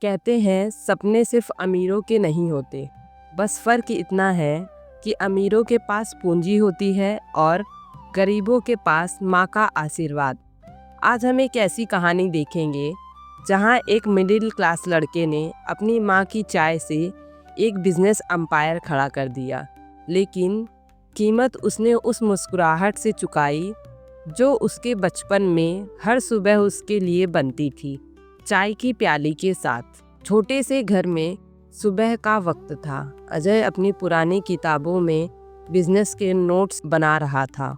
कहते हैं सपने सिर्फ अमीरों के नहीं होते, बस फ़र्क इतना है कि अमीरों के पास पूंजी होती है और गरीबों के पास माँ का आशीर्वाद। आज हम एक ऐसी कहानी देखेंगे जहाँ एक मिडिल क्लास लड़के ने अपनी माँ की चाय से एक बिजनेस एम्पायर खड़ा कर दिया, लेकिन कीमत उसने उस मुस्कुराहट से चुकाई जो उसके बचपन में हर सुबह उसके लिए बनती थी, चाय की प्याली के साथ। छोटे से घर में सुबह का वक्त था। अजय अपनी पुरानी किताबों में बिजनेस के नोट्स बना रहा था।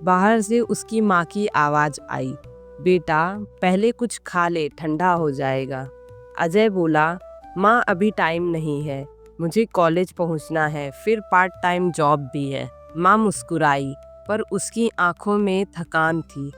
बाहर से उसकी माँ की आवाज़ आई, बेटा पहले कुछ खा ले, ठंडा हो जाएगा। अजय बोला, माँ अभी टाइम नहीं है, मुझे कॉलेज पहुँचना है, फिर पार्ट टाइम जॉब भी है। माँ मुस्कुराई, पर उसकी आंखों में थकान थी।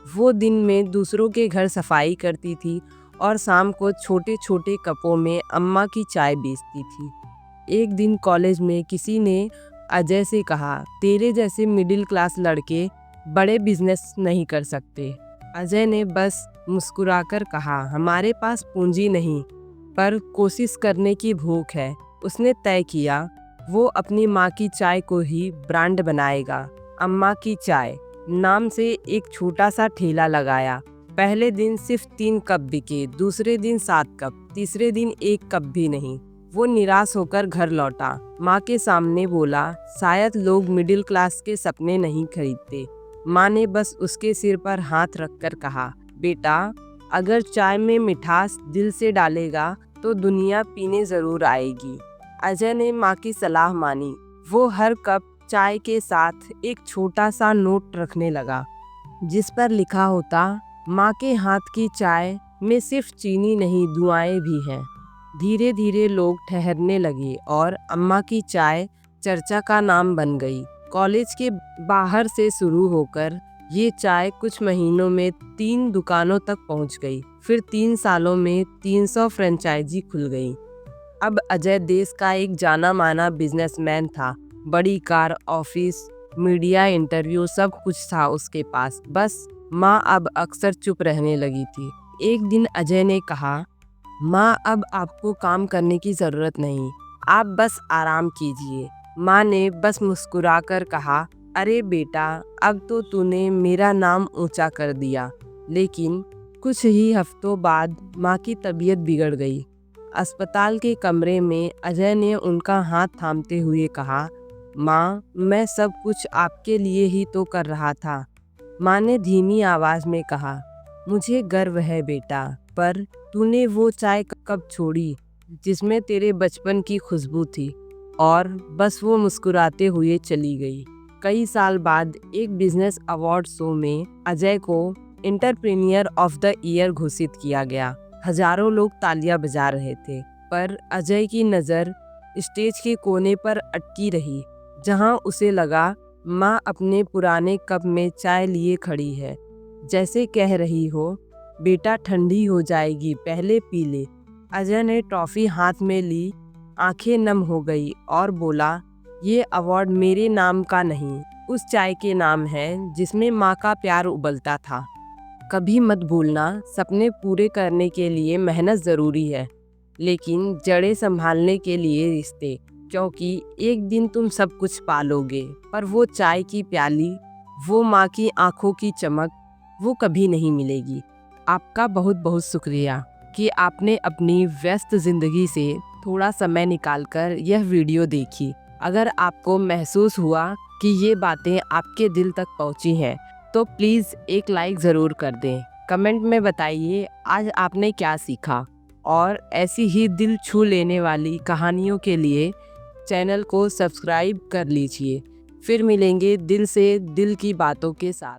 वो दिन में दूसरों के घर सफाई करती थी और शाम को छोटे छोटे कपों में अम्मा की चाय बेचती थी। एक दिन कॉलेज में किसी ने अजय से कहा, तेरे जैसे मिडिल क्लास लड़के बड़े बिजनेस नहीं कर सकते। अजय ने बस मुस्कुराकर कहा, हमारे पास पूंजी नहीं, पर कोशिश करने की भूख है। उसने तय किया वो अपनी माँ की चाय को ही ब्रांड बनाएगा। अम्मा की चाय नाम से एक छोटा सा ठेला लगाया। पहले दिन सिर्फ 3 कप बिके, दूसरे दिन 7 कप, तीसरे दिन 1 कप भी नहीं। वो निराश होकर घर लौटा। माँ के सामने बोला, शायद लोग मिडिल क्लास के सपने नहीं खरीदते। माँ ने बस उसके सिर पर हाथ रखकर कहा, बेटा अगर चाय में मिठास दिल से डालेगा तो दुनिया पीने जरूर आएगी। अजय ने माँ की सलाह मानी। वो हर कप चाय के साथ एक छोटा सा नोट रखने लगा, जिस पर लिखा होता, माँ के हाथ की चाय में सिर्फ चीनी नहीं, दुआएं भी हैं। धीरे धीरे लोग ठहरने लगे और अम्मा की चाय चर्चा का नाम बन गई। कॉलेज के बाहर से शुरू होकर ये चाय कुछ महीनों में 3 दुकानों तक पहुंच गई। फिर 3 सालों में 300 फ्रेंचाइजी खुल गई। अब अजय देश का एक जाना माना बिजनेसमैन था। बड़ी कार, ऑफिस, मीडिया इंटरव्यू, सब कुछ था उसके पास। बस माँ अब अक्सर चुप रहने लगी थी। एक दिन अजय ने कहा, माँ अब आपको काम करने की ज़रूरत नहीं, आप बस आराम कीजिए। माँ ने बस मुस्कुराकर कहा, अरे बेटा अब तो तूने मेरा नाम ऊंचा कर दिया। लेकिन कुछ ही हफ्तों बाद माँ की तबीयत बिगड़ गई। अस्पताल के कमरे में अजय ने उनका हाथ थामते हुए कहा, माँ मैं सब कुछ आपके लिए ही तो कर रहा था। माँ ने धीमी आवाज़ में कहा, मुझे गर्व है बेटा, पर तूने वो चाय कब छोड़ी जिसमें तेरे बचपन की खुशबू थी। और बस वो मुस्कुराते हुए चली गई। कई साल बाद एक बिजनेस अवार्ड शो में अजय को एंटरप्रेन्योर ऑफ द ईयर घोषित किया गया। हजारों लोग तालियां बजा रहे थे, पर अजय की नज़र स्टेज के कोने पर अटकी रही, जहां उसे लगा माँ अपने पुराने कप में चाय लिए खड़ी है, जैसे कह रही हो, बेटा ठंडी हो जाएगी, पहले पी ले। अजय ने ट्रॉफी हाथ में ली, आंखें नम हो गई और बोला, ये अवार्ड मेरे नाम का नहीं, उस चाय के नाम है जिसमें माँ का प्यार उबलता था। कभी मत भूलना, सपने पूरे करने के लिए मेहनत ज़रूरी है, लेकिन जड़ें संभालने के लिए रिश्ते, क्योंकि एक दिन तुम सब कुछ पालोगे, पर वो चाय की प्याली, वो माँ की आंखों की चमक, वो कभी नहीं मिलेगी। आपका बहुत बहुत शुक्रिया कि आपने अपनी व्यस्त ज़िंदगी से थोड़ा समय निकालकर यह वीडियो देखी। अगर आपको महसूस हुआ कि ये बातें आपके दिल तक पहुँची हैं, तो प्लीज़ एक लाइक ज़रूर कर दें। कमेंट में बताइए आज आपने क्या सीखा, और ऐसी ही दिल छू लेने वाली कहानियों के लिए चैनल को सब्सक्राइब कर लीजिए। फिर मिलेंगे दिल से दिल की बातों के साथ।